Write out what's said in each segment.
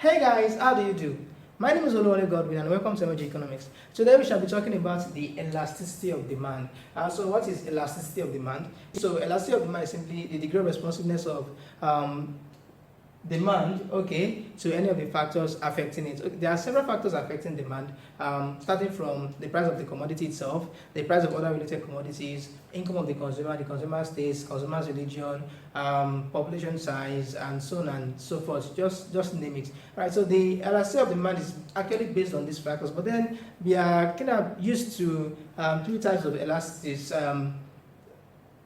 Hey guys, how do you do? My name is Oluwale Godwin and welcome to Emerging Economics. Today we shall be talking about the elasticity of demand. So what is elasticity of demand? So elasticity of demand is simply the degree of responsiveness of demand, okay, to any of the factors affecting it. Okay, there are several factors affecting demand, starting from the price of the commodity itself, the price of other related commodities, income of the consumer status, consumer's religion, population size, and so on and so forth. Just name it. All right. So the elasticity of demand is actually based on these factors, but then we are kind of used to three types of elasticities.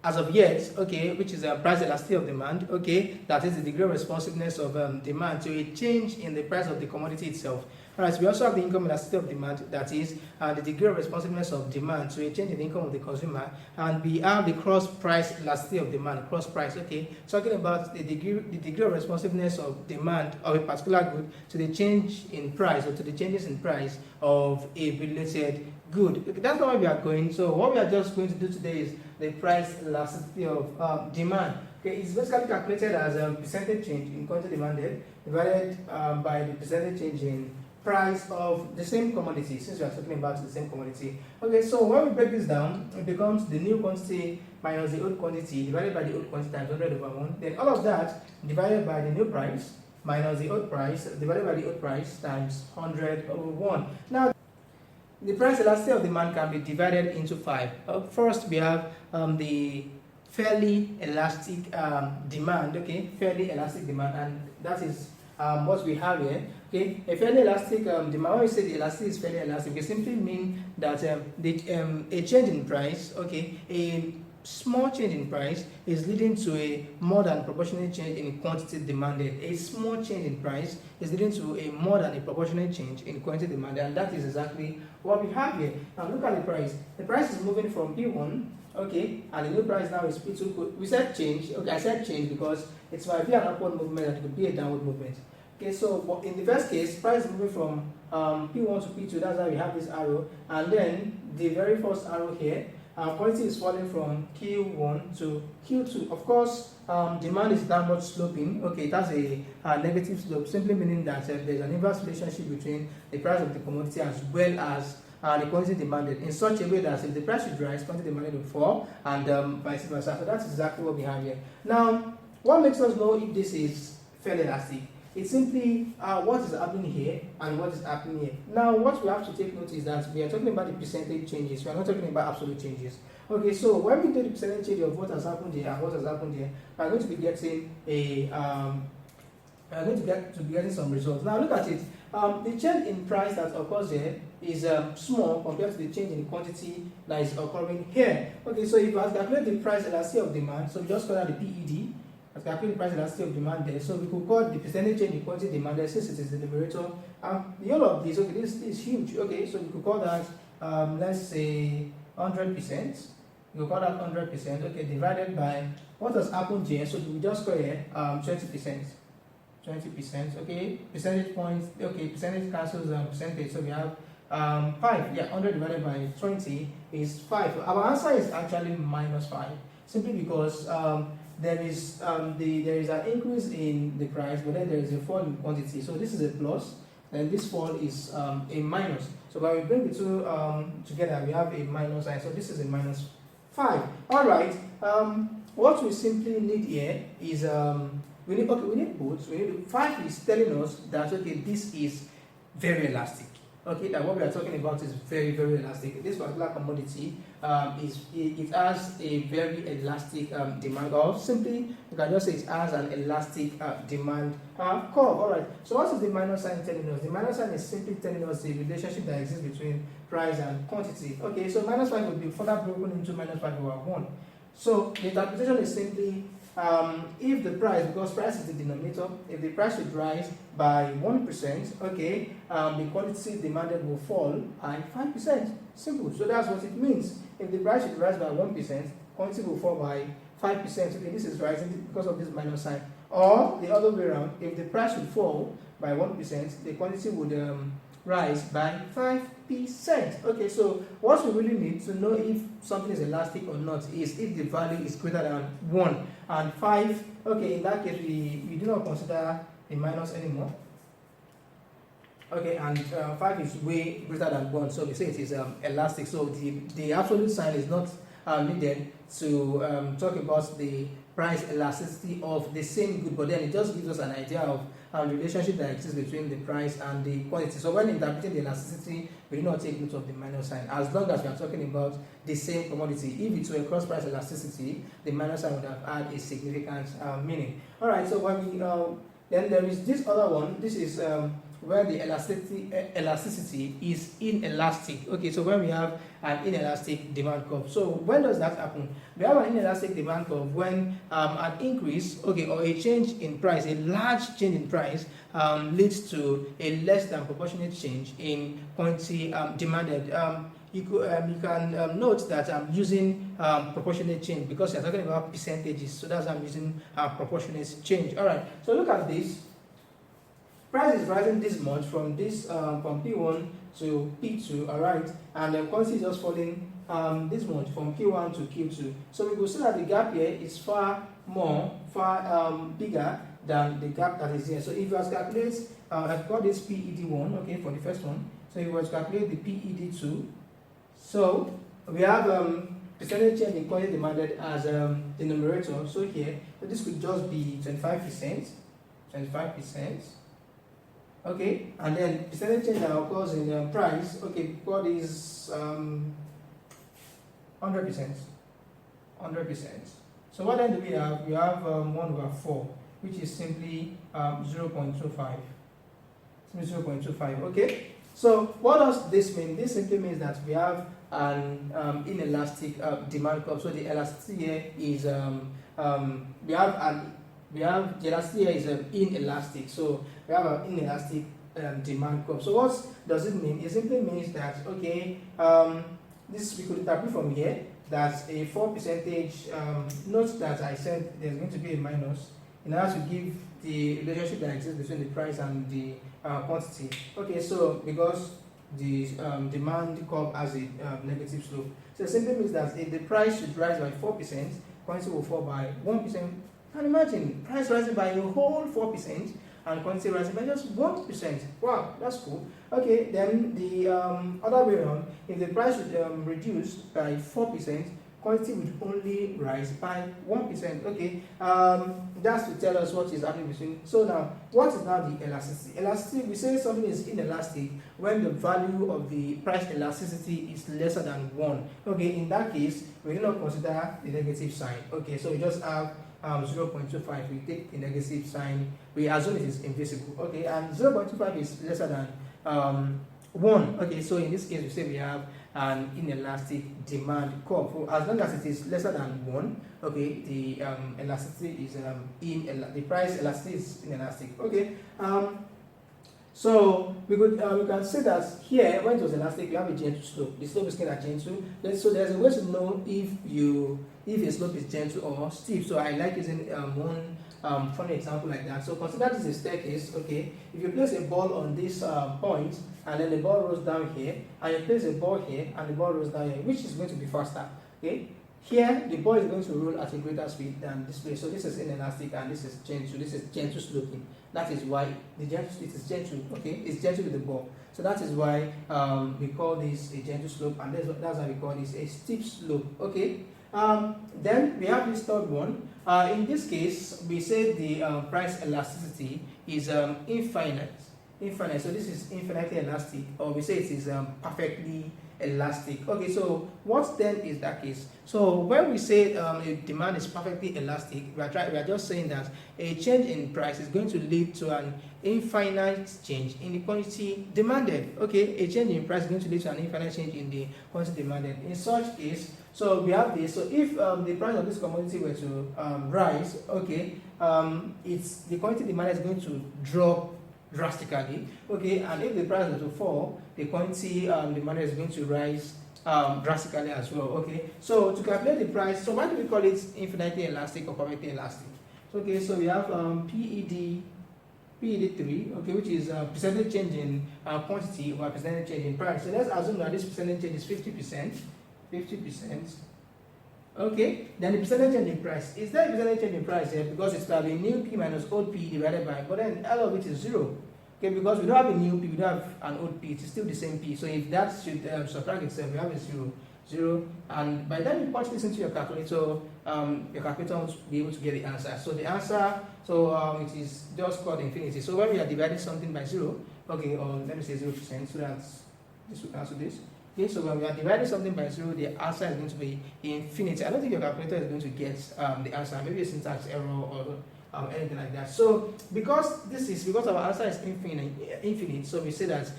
As of yet, okay, which is a price elasticity of demand, okay, that is the degree of responsiveness of demand to a change in the price of the commodity itself. Alright, we also have the income elasticity of demand, that is the degree of responsiveness of demand to a change in the income of the consumer, and we have the cross price elasticity of demand, cross price, okay, talking about the degree of responsiveness of demand of a particular good to the change in price or to the changes in price of a related good. Okay, that's not where we are going. So what we are just going to do today is the price elasticity of demand. Okay, it's basically calculated as a percentage change in quantity demanded divided by the percentage change in price of the same commodity, since we are talking about the same commodity. Okay, so when we break this down, it becomes the new quantity minus the old quantity divided by the old quantity times 100 over 1. Then all of that divided by the new price minus the old price divided by the old price times 100 over 1. Now, the price elasticity of demand can be divided into 5. First, we have the fairly elastic demand, okay, fairly elastic demand, and that is what we have here. Okay, a fairly elastic demand. When we say the elasticity is fairly elastic, it simply means that a change in price, okay, a small change in price is leading to a more than proportionate change in quantity demanded. A small change in price is leading to a more than a proportionate change in quantity demanded, and that is exactly what we have here. Now look at the price. The price is moving from P1, okay, and the new price now is P2. We said change. Okay, I said change because it's might be an upward movement and it could be a downward movement. Okay, so in the first case, price is moving from P1 to P2. That's why we have this arrow, and then the very first arrow here. Quantity is falling from Q1 to Q2. Of course, demand is downward sloping. Okay, that's a negative slope, simply meaning that there's an inverse relationship between the price of the commodity as well as the quantity demanded, in such a way that if the price should rise, quantity demanded will fall, and vice versa. So that's exactly what we have here. Now, what makes us know if this is fairly elastic? It's simply what is happening here and what is happening here. Now, what we have to take note is that we are talking about the percentage changes. We are not talking about absolute changes. Okay, so when we do the percentage change of what has happened here and what has happened here, we are going to be getting some results. Now, look at it. The change in price that occurs here is small compared to the change in quantity that is occurring here. Okay, so if you calculate the price elasticity of demand, so we just call that the PED. Let's calculate the price elasticity of demand there. So we could call the percentage change in quantity demanded, since it is the numerator. The whole of this, okay, this is huge. Okay, so we could call that let's say 100%. We could call that 100%. Okay, divided by what has happened here. So we just call here 20%. 20%. Okay, percentage points. Okay, percentage cancels percentage. So we have 5. Yeah, 100 divided by 20 is 5. Our answer is actually minus 5, simply because there is an increase in the price, but then there is a fall in quantity. So this is a plus, and this fall is a minus. So when we bring the two together, we have a minus sign. So this is a minus 5. All right. What we simply need here is we need both. We need 5 is telling us that okay, this is very elastic. Okay, that what we are talking about is very, very elastic. This particular commodity it has a very elastic demand, or simply you can just say it has an elastic demand curve. All right. So what is the minus sign telling us? The minus sign is simply telling us the relationship that exists between price and quantity. Okay, so minus 5 will be further broken into minus 5 over 1. So the interpretation is simply if the price, because price is the denominator, if the price should rise by 1%, okay, the quantity demanded will fall by 5%. Simple. So that's what it means. If the price should rise by 1%, quantity will fall by 5%. Okay, this is rising because of this minus sign. Or the other way around, if the price should fall by 1%, the quantity would rise by 5%. Okay, so what we really need to know if something is elastic or not is if the value is greater than 1 and 5. Okay, in that case, we do not consider the minus anymore. Okay, and 5 is way greater than 1, so we say it is elastic. So the absolute sign is not needed to talk about the price elasticity of the same good, but then it just gives us an idea of the relationship that exists between the price and the quantity. So when interpreting the elasticity, we do not take note of the minus sign, as long as we are talking about the same commodity. If it were cross price elasticity, the minus sign would have had a significant meaning. All right, so when we then there is this other one. This is where the elasticity is inelastic. Okay, so when we have an inelastic demand curve. So when does that happen? We have an inelastic demand curve when an increase, okay, or a change in price, a large change in price leads to a less than proportionate change in quantity demanded. You can note that I'm using proportionate change because you're talking about percentages, so that's why I'm using proportionate change. All right, so look at this. Price is rising this much from this from P1 to P2, all right, and the quantity is just falling this much from Q1 to Q2. So we will see that the gap here is far bigger than the gap that is here. So if you calculate, I've got this PED1, okay, for the first one. So if you were to calculate the PED2, so we have percentage change in quantity demanded as the numerator. So here, so this could just be 25%, 25%. Okay, and then percentage change that occurs in price. Okay, what is 100%? 100%. So what then do we have? We have 1/4, which is simply 0.25. 0.25. Okay. So what does this mean? This simply means that we have an inelastic demand curve. So the elasticity here is the elasticity here is inelastic. So we have an inelastic demand curve. So what does it mean? It simply means that, okay, this we could interpret from here that a 4%, note that I said there's going to be a minus in order to give the relationship that exists between the price and the quantity. Okay, so because the demand curve has a negative slope, so it simply means that if the price should rise by 4%, quantity will fall by 1%. And imagine price rising by a whole 4% and quantity rising by just 1%. Wow, that's cool. Okay, then the other way around, if the price would reduce by 4%, quantity would only rise by 1%. Okay, that's to tell us what is happening between. So now, what is now the elasticity? Elasticity, we say something is inelastic when the value of the price elasticity is lesser than 1. Okay, in that case, we do not consider the negative sign. Okay, so we just have 0.25. We take the negative sign, we assume it is invisible. Okay, and 0.25 is lesser than 1. Okay, so in this case, we say we have an inelastic demand curve. So as long as it is lesser than 1, okay, the elasticity is the price elasticity is inelastic. Okay, so we can say that here when it was elastic, you have a gentle slope. The slope is kind of gentle. So there's a way to know if a slope is gentle or steep. So I like using one funny example like that. So consider this is a staircase. Okay, if you place a ball on this point and then the ball rolls down here, and you place a ball here and the ball rolls down here, which is going to be faster? Okay, here the ball is going to roll at a greater speed than this place. So this is inelastic and this is gentle. This is gentle sloping. That is why it is gentle. Okay, it's gentle with the ball. So that is why we call this a gentle slope, and that's why we call this a steep slope. Okay. Then we have this third one. In this case, we say the price elasticity is infinite. Infinite. So this is infinitely elastic, or we say it is perfectly elastic. Okay, so what then is that case? So when we say a demand is perfectly elastic, we are just saying that a change in price is going to lead to an infinite change in the quantity demanded. Okay, a change in price is going to lead to an infinite change in the quantity demanded. In such case, so we have this. So if the price of this commodity were to rise, okay, the quantity demanded is going to drop drastically. Okay, and if the price were to fall, the quantity demanded is going to rise drastically as well. Okay, so to calculate the price, so why do we call it infinitely elastic or perfectly elastic? So, okay, so we have PED3, okay, which is percentage change in quantity or percentage change in price. So let's assume that this percentage change is 50%. 50%. Okay, then the percentage change in price. Is there a percentage change in price here? Because it's going to be new P minus old P divided by, but then L of it is 0. Okay, because we don't have a new P, we don't have an old P, it's still the same P. So if that should subtract itself, we have a 0, 0, and by the time you punch this into your calculator, your calculator won't be able to get the answer. So the answer, it is just called infinity. So when we are dividing something by 0, okay, or let me say 0%, so that's this will cancel this. Okay, so when we are dividing something by 0, the answer is going to be infinity. I don't think your calculator is going to get the answer, maybe a syntax error or anything like that. So because our answer is infinite, so we say that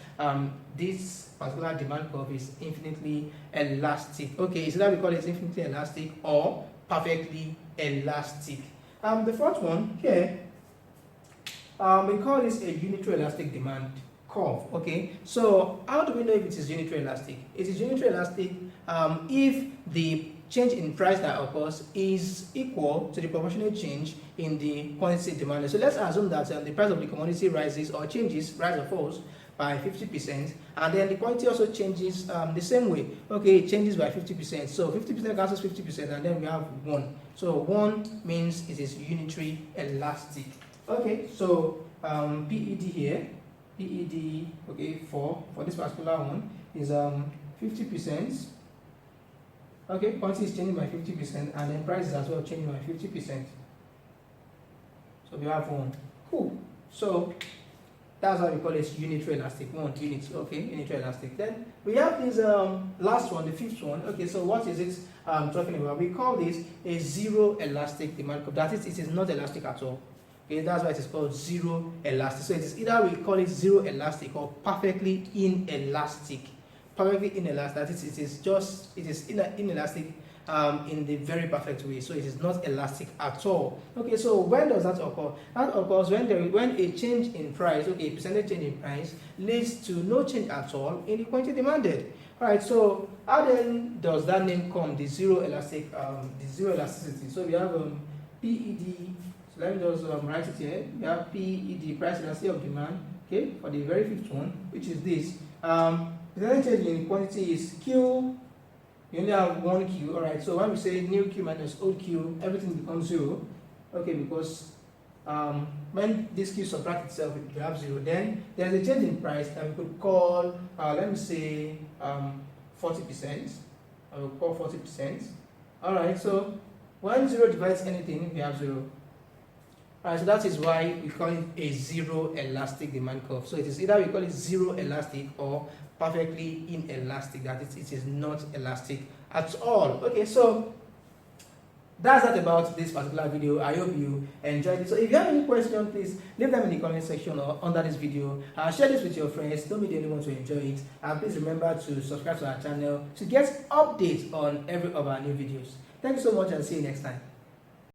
this particular demand curve is infinitely elastic. Okay, so that we call it infinitely elastic or perfectly elastic. The fourth one here, we call this a unitary elastic demand curve. Okay, so how do we know if it is unitary elastic? It is unitary elastic if the change in price that occurs is equal to the proportionate change in the quantity demanded. So let's assume that the price of the commodity rises or changes, rise or falls by 50%, and then the quantity also changes the same way. Okay, it changes by 50%. So 50% cancels 50%, and then we have 1. So 1 means it is unitary elastic. Okay, so PED here, PED, okay, for this particular one is 50%. Okay, quantity is changing by 50%, and then price is as well changing by 50%. So we have 1. Cool. So that's how we call it unitary elastic. 1 unit. Okay, unitary elastic. Then we have this last one, the fifth one. Okay, so what is it talking about? We call this a zero elastic demand curve. That is, it is not elastic at all. Okay, that's why it is called zero elastic. So it is either we call it zero elastic or perfectly inelastic. Perfectly inelastic. That is, it is inelastic in the very perfect way. So it is not elastic at all. Okay, so when does that occur? That occurs when a change in price, okay, percentage change in price leads to no change at all in the quantity demanded. Alright, so how then does that name come? The zero elastic, the zero elasticity. So we have PED. So let me just write it here. We have PED, price elasticity of demand. Okay, for the very fifth one, which is this. The change in quantity is Q. You only have one Q. Alright, so when we say new Q minus old Q, everything becomes 0. Okay, because when this Q subtracts itself, we have 0. Then there's a change in price that we could call, let me say 40%. I will call 40%. Alright, so when 0 divides anything, we have 0. Alright, so that is why we call it a zero elastic demand curve. So it is either we call it zero elastic or perfectly inelastic, that it is not elastic at all. Okay, so that's that about this particular video. I hope you enjoyed it. So if you have any questions, please leave them in the comment section or under this video. Share this with your friends. Don't be the only one to enjoy it. And please remember to subscribe to our channel to get updates on every of our new videos. Thank you so much and see you next time.